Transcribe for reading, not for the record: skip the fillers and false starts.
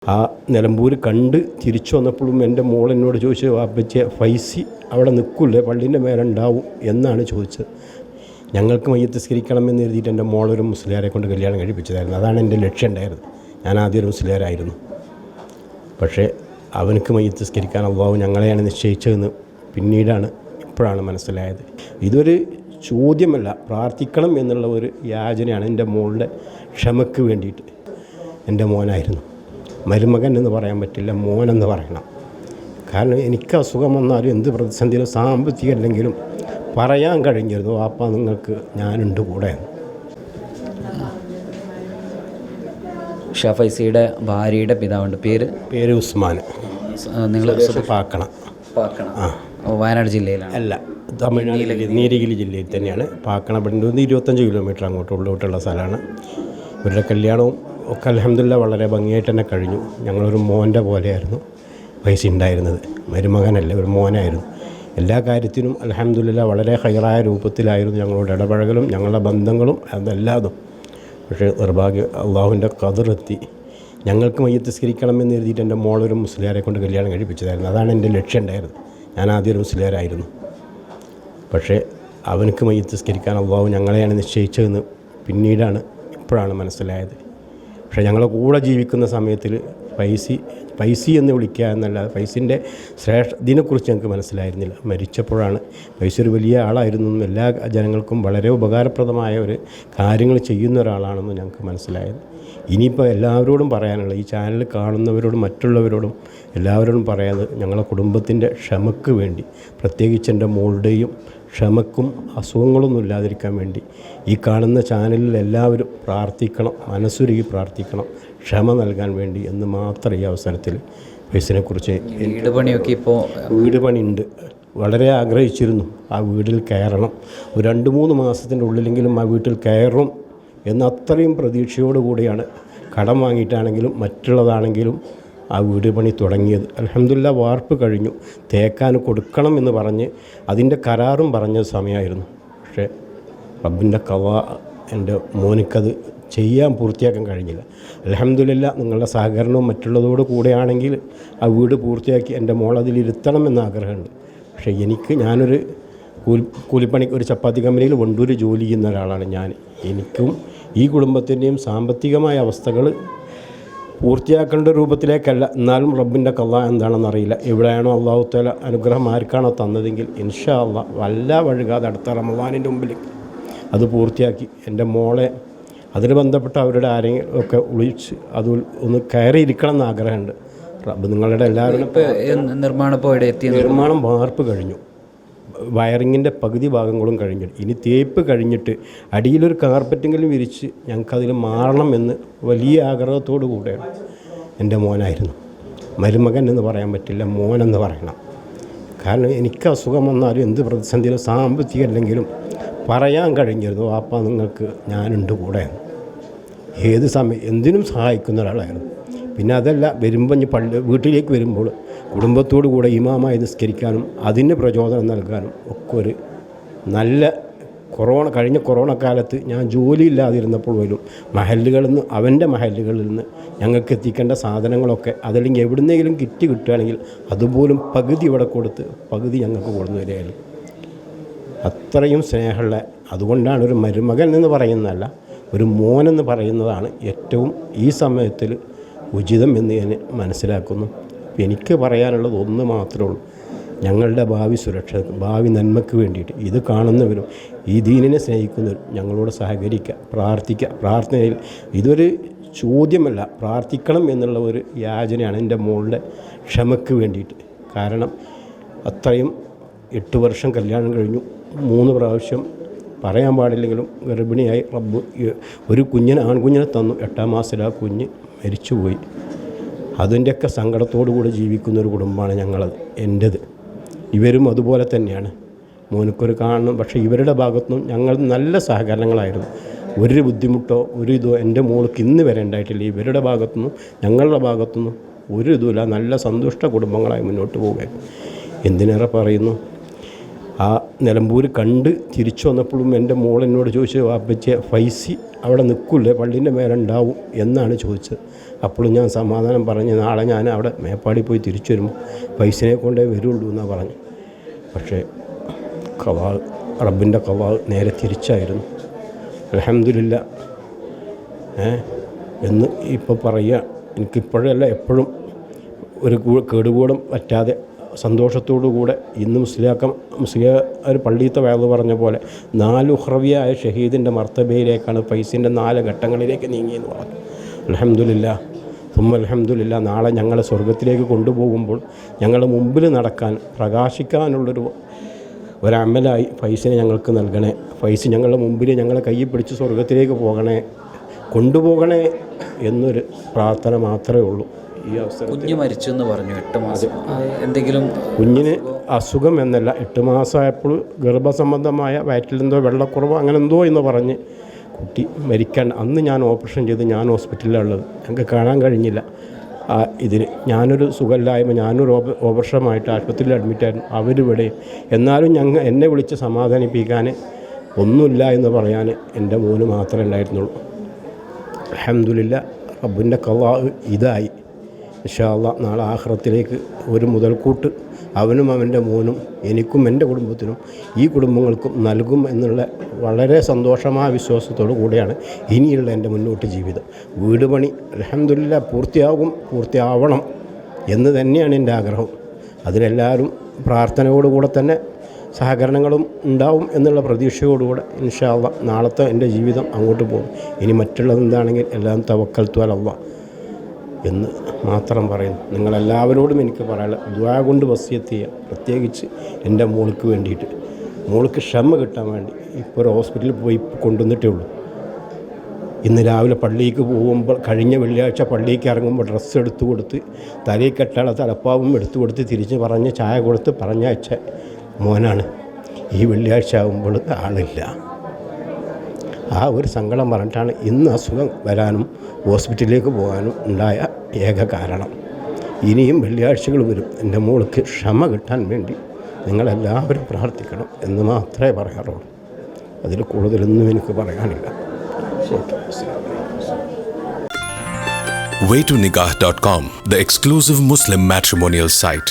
ആ നിലമ്പൂർ കണ്ട് തിരിച്ചു വന്നപ്പോഴും എൻ്റെ മോൾ എന്നോട് ചോദിച്ചു, അപ്പച്ചേ ഫൈസി അവിടെ നിൽക്കില്ലേ, പള്ളീൻ്റെ മേലെ ഉണ്ടാവും എന്നാണ് ചോദിച്ചത്. ഞങ്ങൾക്ക് മയ്യത്ത് നിസ്കരിക്കണമെന്ന് എഴുതിയിട്ട് എൻ്റെ മോളൊരു മുസ്ലിയാരെ കൊണ്ട് കല്യാണം കഴിപ്പിച്ചതായിരുന്നു. അതാണ് എൻ്റെ ലക്ഷ്യം ഉണ്ടായിരുന്നത്. ഞാൻ ആദ്യം ഒരു മുസ്ലിയാരായിരുന്നു. പക്ഷേ അവനക്ക് മയ്യത്ത് നിസ്കരിക്കാൻ അള്ളാഹു ഞങ്ങളെയാണ് നിശ്ചയിച്ചതെന്ന് പിന്നീടാണ് ഇപ്പോഴാണ് മനസ്സിലായത്. ഇതൊരു ചോദ്യമല്ല, പ്രാർത്ഥിക്കണം എന്നുള്ള ഒരു യാചനയാണ്. എൻ്റെ മോളുടെ ക്ഷമയ്ക്ക് വേണ്ടിയിട്ട്. എൻ്റെ മോനായിരുന്നു, മരുമകൻ എന്ന് പറയാൻ പറ്റില്ല, മോനെന്ന് പറയണം. കാരണം എനിക്ക് അസുഖം വന്നാലും എന്ത് പ്രതിസന്ധിയിലും സാമ്പത്തികം അല്ലെങ്കിലും പറയാൻ കഴിഞ്ഞിരുന്നു, വാപ്പ നിങ്ങൾക്ക് ഞാനുണ്ട് കൂടെ. ഷാ ഫൈസിയുടെ ഭാര്യയുടെ പിതാവുണ്ട്, പേര് ഉസ്മാൻ. നിങ്ങൾ പാക്കണ വയനാട് ജില്ലയിലാണ്? അല്ല, തമിഴ്നാട് നീലഗിരി ജില്ലയിൽ തന്നെയാണ്. പാക്കണ പെടുന്നത് 25 കിലോമീറ്റർ അങ്ങോട്ട് ഉള്ളിലോട്ടുള്ള സ്ഥലമാണ്. ഇവരുടെ കല്യാണവും ഒക്കെ അൽഹംദുലില്ലാ വളരെ ഭംഗിയായിട്ട് തന്നെ കഴിഞ്ഞു. ഞങ്ങളൊരു മോൻ്റെ പോലെയായിരുന്നു ഫൈസി ഉണ്ടായിരുന്നത്, മരുമകനല്ല, ഒരു മോനായിരുന്നു. എല്ലാ കാര്യത്തിനും അൽഹംദുലില്ലാ വളരെ ഹൈറായ രൂപത്തിലായിരുന്നു ഞങ്ങളോട് ഇടപഴകലും ഞങ്ങളുടെ ബന്ധങ്ങളും അതെല്ലാതും. പക്ഷേ നിർഭാഗ്യം അള്ളാഹുവിൻ്റെ ഖദറെത്തി. ഞങ്ങൾക്ക് മയ്യത്ത് നിസ്കരിക്കണമെന്ന് എഴുതിയിട്ട് എൻ്റെ മോളൊരു മുസ്ലിയാരെ കൊണ്ട് കല്യാണം കഴിപ്പിച്ചതായിരുന്നു. അതാണ് എൻ്റെ ലക്ഷ്യം ഉണ്ടായിരുന്നത്. ഞാൻ ആദ്യം ഒരു മുസ്ലിയാരായിരുന്നു. പക്ഷേ അവനക്ക് മയ്യത്ത് നിസ്കരിക്കാൻ അള്ളാഹു ഞങ്ങളെയാണ് നിശ്ചയിച്ചതെന്ന് പിന്നീടാണ് ഇപ്പോഴാണ് മനസ്സിലായത്. പക്ഷേ ഞങ്ങളെ കൂടെ ജീവിക്കുന്ന സമയത്തിൽ ഫൈസി എന്ന് വിളിക്കുക എന്നല്ലാതെ ഫൈസിൻ്റെ ഇതിനെക്കുറിച്ച് ഞങ്ങൾക്ക് മനസ്സിലായിരുന്നില്ല. മരിച്ചപ്പോഴാണ് ഫൈസി ഒരു വലിയ ആളായിരുന്നു, എല്ലാ ജനങ്ങൾക്കും വളരെ ഉപകാരപ്രദമായ ഒരു കാര്യങ്ങൾ ചെയ്യുന്ന ഒരാളാണെന്ന് ഞങ്ങൾക്ക് മനസ്സിലായത്. ഇനിയിപ്പോൾ എല്ലാവരോടും പറയാനുള്ള, ഈ ചാനൽ കാണുന്നവരോടും മറ്റുള്ളവരോടും എല്ലാവരോടും പറയാതെ ഞങ്ങളെ കുടുംബത്തിൻ്റെ ക്ഷമക്ക് വേണ്ടി, പ്രത്യേകിച്ച് എൻ്റെ മോളുടെയും ക്ഷമക്കും അസുഖങ്ങളൊന്നും ഇല്ലാതിരിക്കാൻ വേണ്ടി ഈ കാണുന്ന ചാനലിൽ എല്ലാവരും പ്രാർത്ഥിക്കണം, മനസ്സുരുകി പ്രാർത്ഥിക്കണം, ക്ഷമ നൽകാൻ വേണ്ടി എന്ന് മാത്രം ഈ അവസരത്തിൽ ഫൈസിനെക്കുറിച്ച്. വീട് പണിയുണ്ട്, വളരെ ആഗ്രഹിച്ചിരുന്നു ആ വീട്ടിൽ കയറണം. ഒരു 2-3 മാസത്തിൻ്റെ ഉള്ളിലെങ്കിലും ആ വീട്ടിൽ കയറും എന്ന അത്രയും പ്രതീക്ഷയോടുകൂടിയാണ് കടം വാങ്ങിയിട്ടാണെങ്കിലും മറ്റുള്ളതാണെങ്കിലും ആ വീട് പണി തുടങ്ങിയത്. അൽഹംദുലില്ലാ വാർപ്പ് കഴിഞ്ഞു, തേക്കാൻ കൊടുക്കണം എന്ന് പറഞ്ഞ് അതിൻ്റെ കരാറും പറഞ്ഞ സമയമായിരുന്നു. പക്ഷേ റബ്ബിൻ്റെ ഖളാ, എൻ്റെ മോനിക്കത് ചെയ്യാൻ പൂർത്തിയാക്കാൻ കഴിഞ്ഞില്ല. അൽഹംദുലില്ലാ നിങ്ങളുടെ സഹകരണവും മറ്റുള്ളതോട് കൂടെയാണെങ്കിൽ ആ വീട് പൂർത്തിയാക്കി എൻ്റെ മോളതിലിരുത്തണമെന്ന് ആഗ്രഹമുണ്ട്. പക്ഷേ ഞാനൊരു കൂലിപ്പണി, ഒരു ചപ്പാത്തി കമ്പനിയിൽ വണ്ടൂർ ജോലി ചെയ്യുന്ന ഒരാളാണ് ഞാൻ. എനിക്കും ഈ കുടുംബത്തിൻ്റെയും സാമ്പത്തികമായ അവസ്ഥകൾ പൂർത്തിയാക്കേണ്ട രൂപത്തിലേക്കല്ല. എന്നാലും റബ്ബിൻ്റെ ഖളാ എന്താണെന്നറിയില്ല. എവിടെയാണോ അള്ളാഹു തആല അനുഗ്രഹം ആർക്കാണോ തന്നതെങ്കിൽ ഇൻഷാ അള്ളാ വല്ല വഴുകാതെ അടുത്ത റമളാനിൻ്റെ മുമ്പിൽ അത് പൂർത്തിയാക്കി എൻ്റെ മോളെ അതിന് ബന്ധപ്പെട്ട അവരുടെ ആരെങ്കിലും ഒക്കെ വിളിച്ച് അത് ഒന്ന് കയറിയിരിക്കണം എന്ന് ആഗ്രഹമുണ്ട്. റബ്ബ് നിങ്ങളുടെ എല്ലാവരും. നിർമ്മാണം വാർപ്പ് കഴിഞ്ഞു, വയറിങ്ങിൻ്റെ പകുതി ഭാഗങ്ങളും കഴിഞ്ഞു. ഇനി തേപ്പ് കഴിഞ്ഞിട്ട് അടിയിലൊരു കാർപ്പറ്റെങ്കിലും വിരിച്ച് ഞങ്ങൾക്കതിൽ മാറണം എന്ന് വലിയ ആഗ്രഹത്തോടു കൂടെയാണ്. എൻ്റെ മോനായിരുന്നു, മരുമകൻ എന്ന് പറയാൻ പറ്റില്ല, മോനെന്ന് പറയണം. കാരണം എനിക്ക് അസുഖം വന്നാലും എന്ത് പ്രതിസന്ധിയിലും സാമ്പത്തികം അല്ലെങ്കിലും പറയാൻ കഴിഞ്ഞിരുന്നു, വാപ്പ നിങ്ങൾക്ക് ഞാനുണ്ട് കൂടെ. ഏത് സമയം എന്തിനും സഹായിക്കുന്ന ഒരാളായിരുന്നു. പിന്നെ അതല്ല, വരുമ്പോൾ വീട്ടിലേക്ക് വരുമ്പോൾ കുടുംബത്തോടു കൂടെ ഇമാമായി നിസ്കരിക്കാനും അതിന് പ്രചോദനം നൽകാനും ഒക്കെ ഒരു നല്ല കഴിഞ്ഞ കൊറോണ കാലത്ത് ഞാൻ ജോലിയില്ലാതിരുന്നപ്പോൾ പോലും അവൻ്റെ മഹല്ലുകളിൽ നിന്ന് ഞങ്ങൾക്ക് എത്തിക്കേണ്ട സാധനങ്ങളൊക്കെ അതല്ലെങ്കിൽ എവിടുന്നെങ്കിലും കിറ്റ് കിട്ടുകയാണെങ്കിൽ അതുപോലും പകുതി ഇവിടെ കൊടുത്ത് പകുതി ഞങ്ങൾക്ക് കൊടുന്നു തരികയായിരുന്നു. അത്രയും സ്നേഹമുള്ള, അതുകൊണ്ടാണ് ഒരു മരുമകൻ എന്ന് പറയുന്നതല്ല, ഒരു മോനെന്ന് പറയുന്നതാണ് ഏറ്റവും ഈ സമയത്തിൽ ഉചിതം എന്ന് ഞാൻ മനസ്സിലാക്കുന്നു. എനിക്ക് പറയാനുള്ളത് ഒന്ന് മാത്രമേ ഉള്ളൂ, ഞങ്ങളുടെ ഭാവി സുരക്ഷ, ഭാവി നന്മയ്ക്ക് വേണ്ടിയിട്ട് ഇത് കാണുന്നവരും ഈ ദീനിനെ സ്നേഹിക്കുന്നവരും ഞങ്ങളോട് സഹകരിക്കുക, പ്രാർത്ഥിക്കുക. പ്രാർത്ഥനയിൽ ഇതൊരു ചോദ്യമല്ല, പ്രാർത്ഥിക്കണം എന്നുള്ള ഒരു യാചനയാണ് എൻ്റെ മോളുടെ ക്ഷമയ്ക്ക് വേണ്ടിയിട്ട്. കാരണം അത്രയും 8 വർഷം കല്യാണം കഴിഞ്ഞു, 3 പ്രാവശ്യം പറയാൻ പാടില്ലെങ്കിലും ഗർഭിണിയായി റബ്ബ് ഒരു ആൺകുഞ്ഞിനെ തന്നു. 8-ാം മാസത്തിൽ ആ കുഞ്ഞ് മരിച്ചുപോയി. അതിൻ്റെയൊക്കെ സങ്കടത്തോടു കൂടി ജീവിക്കുന്നൊരു കുടുംബമാണ് ഞങ്ങളത്, എൻ്റേത്. ഇവരും അതുപോലെ തന്നെയാണ്. മോനക്കൊരു കാണണം. പക്ഷേ ഇവരുടെ ഭാഗത്തുനിന്നും ഞങ്ങൾ നല്ല സഹകരണങ്ങളായിരുന്നു. ഒരു ബുദ്ധിമുട്ടോ ഒരു ഇതോ എൻ്റെ മോൾക്ക് ഇന്ന് വരെ ഉണ്ടായിട്ടില്ല. ഇവരുടെ ഭാഗത്തുനിന്നും ഞങ്ങളുടെ ഭാഗത്തുനിന്നും ഒരു ഇതുമില്ല. നല്ല സന്തുഷ്ട കുടുംബങ്ങളായി മുന്നോട്ട് പോവുകയാണ്. എന്തിനേറെ പറയുന്നു, ആ നിലമ്പൂർ കണ്ട് തിരിച്ചു വന്നപ്പോഴും എൻ്റെ മോൾ എന്നോട് ചോദിച്ചു, അപ്പച്ചേ ഫൈസി അവിടെ നിൽക്കില്ലേ, പള്ളീൻ്റെ മേലെ ഉണ്ടാവും എന്നാണ് ചോദിച്ചത്. അപ്പോഴും ഞാൻ സമാധാനം പറഞ്ഞ് നാളെ ഞാൻ അവിടെ മേപ്പാടി പോയി തിരിച്ചു വരുമ്പോൾ പൈസനെ കൊണ്ടേ വരുള്ളൂ എന്നാണ് പറഞ്ഞു. പക്ഷേ റബ്ബിൻ്റെ ഖളാ നേരെ തിരിച്ചായിരുന്നു. അൽഹംദുലില്ലാ എന്ന് ഇപ്പോൾ പറയുക. എനിക്കിപ്പോഴല്ല എപ്പോഴും ഒരു കേടുകൂടം പറ്റാതെ സന്തോഷത്തോടു കൂടെ ഇന്ന് മുസ്ലിയാർ പള്ളിയത്തെ വയല് പറഞ്ഞ പോലെ 4 ഉഖ്റവിയായ ഷഹീദിൻ്റെ മർത്തബയിലേക്കാണ് ഫൈസിൻ്റെ 4 ഘട്ടങ്ങളിലേക്ക് നീങ്ങിയെന്ന് പറഞ്ഞു. അൽഹംദുലില്ലാ അൽഹംദുലില്ലാ. നാളെ ഞങ്ങളെ സ്വർഗത്തിലേക്ക് കൊണ്ടുപോകുമ്പോൾ ഞങ്ങളുടെ മുമ്പിൽ നടക്കാൻ ഒരമലായി ഫൈസിനെ ഞങ്ങൾക്ക് നൽകണേ. ഫൈസ് ഞങ്ങളുടെ മുമ്പിൽ ഞങ്ങളെ കയ്യിൽ പിടിച്ച് സ്വർഗത്തിലേക്ക് കൊണ്ടുപോകണേ എന്നൊരു പ്രാർത്ഥന മാത്രമേ ഉള്ളൂ. ഈ അവസരം കുഞ്ഞ് മരിച്ചു എന്ന് പറഞ്ഞു 8 മാസം എന്തെങ്കിലും കുഞ്ഞിന് അസുഖം എന്നല്ല, 8 മാസമായപ്പോൾ ഗർഭസംബന്ധമായ വയറ്റിലെന്തോ വെള്ളക്കുറവ് അങ്ങനെ എന്തോ എന്ന് പറഞ്ഞ് കുട്ടി മരിക്കാൻ അന്ന് ഞാൻ ഓപ്പറേഷൻ ചെയ്ത് ഞാൻ ഹോസ്പിറ്റലിലുള്ളത്. ഞങ്ങൾക്ക് കാണാൻ കഴിഞ്ഞില്ല. ഞാനൊരു സുഖമില്ലായ്മ ഞാനൊരു ഓപ്പറേഷനായിട്ട് ആശുപത്രിയിൽ അഡ്മിറ്റായിരുന്നു. അവരിവിടെ എന്നാലും എന്നെ വിളിച്ച് സമാധാനിപ്പിക്കാൻ ഒന്നുമില്ല എന്ന് പറയാൻ എൻ്റെ മോന് മാത്രമേ ഉണ്ടായിരുന്നുള്ളൂ. അൽഹംദുലില്ലാ റബ്ബിൻ്റെ ഖളാ ഇതായി. ഇൻഷാ അല്ലാഹ് നാളെ ആഖിറത്തിലേക്ക് ഒരു മുതൽക്കൂട്ട് അവനും അവൻ്റെ മോനും എനിക്കും എൻ്റെ കുടുംബത്തിനും ഈ കുടുംബങ്ങൾക്കും നൽകും എന്നുള്ള വളരെ സന്തോഷമായ വിശ്വാസത്തോടു കൂടിയാണ് ഇനിയുള്ള എൻ്റെ മുന്നോട്ട് ജീവിതം. വീട് പണി അൽഹംദുലില്ലാ പൂർത്തിയാവണം എന്ന് തന്നെയാണ് എൻ്റെ ആഗ്രഹം. അതിനെല്ലാവരും പ്രാർത്ഥനയോടുകൂടെ തന്നെ സഹകരണങ്ങളും ഉണ്ടാവും എന്നുള്ള പ്രതീക്ഷയോടുകൂടെ ഇൻഷാ അല്ലാഹ് നാളത്തെ എൻ്റെ ജീവിതം അങ്ങോട്ട് പോകും. ഇനി മറ്റുള്ളത് എന്താണെങ്കിൽ എല്ലാം തവക്കൽതു അലല്ലാഹ് എന്ന് മാത്രം പറയുന്നു. നിങ്ങളെല്ലാവരോടും എനിക്ക് പറയാനുള്ളത് ദുആ കൊണ്ട് വസിയത്ത് ചെയ്യുക. പ്രത്യേകിച്ച് എൻ്റെ മോൾക്ക് വേണ്ടിയിട്ട്, മോൾക്ക് ക്ഷമ കിട്ടാൻ വേണ്ടി. ഇപ്പോൾ ഒരു ഹോസ്പിറ്റലിൽ പോയി കൊണ്ടുവന്നിട്ടേ ഉള്ളൂ. ഇന്ന് രാവിലെ പള്ളിക്ക് പോകുമ്പോൾ കഴിഞ്ഞ വെള്ളിയാഴ്ച പള്ളിക്ക് ഇറങ്ങുമ്പോൾ ഡ്രസ്സ് എടുത്തു കൊടുത്ത് തലയിൽ കെട്ടാനുള്ള തലപ്പാവും എടുത്തു കൊടുത്ത് തിരിച്ച് പറഞ്ഞ് ചായ കൊടുത്ത് പറഞ്ഞയച്ച മോനാണ്. ഈ വെള്ളിയാഴ്ച ആകുമ്പോൾ ആളില്ല. ആ ഒരു സങ്കടം പറഞ്ഞിട്ടാണ് ഇന്ന് അസുഖം വരാനും ഹോസ്പിറ്റലിലേക്ക് പോകാനും ഉണ്ടായ ഏക കാരണം. ഇനിയും വെള്ളിയാഴ്ചകൾ വരും. എൻ്റെ മോൾക്ക് ക്ഷമ കിട്ടാൻ വേണ്ടി നിങ്ങളെല്ലാവരും പ്രാർത്ഥിക്കണം എന്ന് മാത്രമേ പറയാറുള്ളൂ. അതിൽ കൂടുതലൊന്നും എനിക്ക് പറയാനില്ല. waytonikah.com, the exclusive Muslim matrimonial site.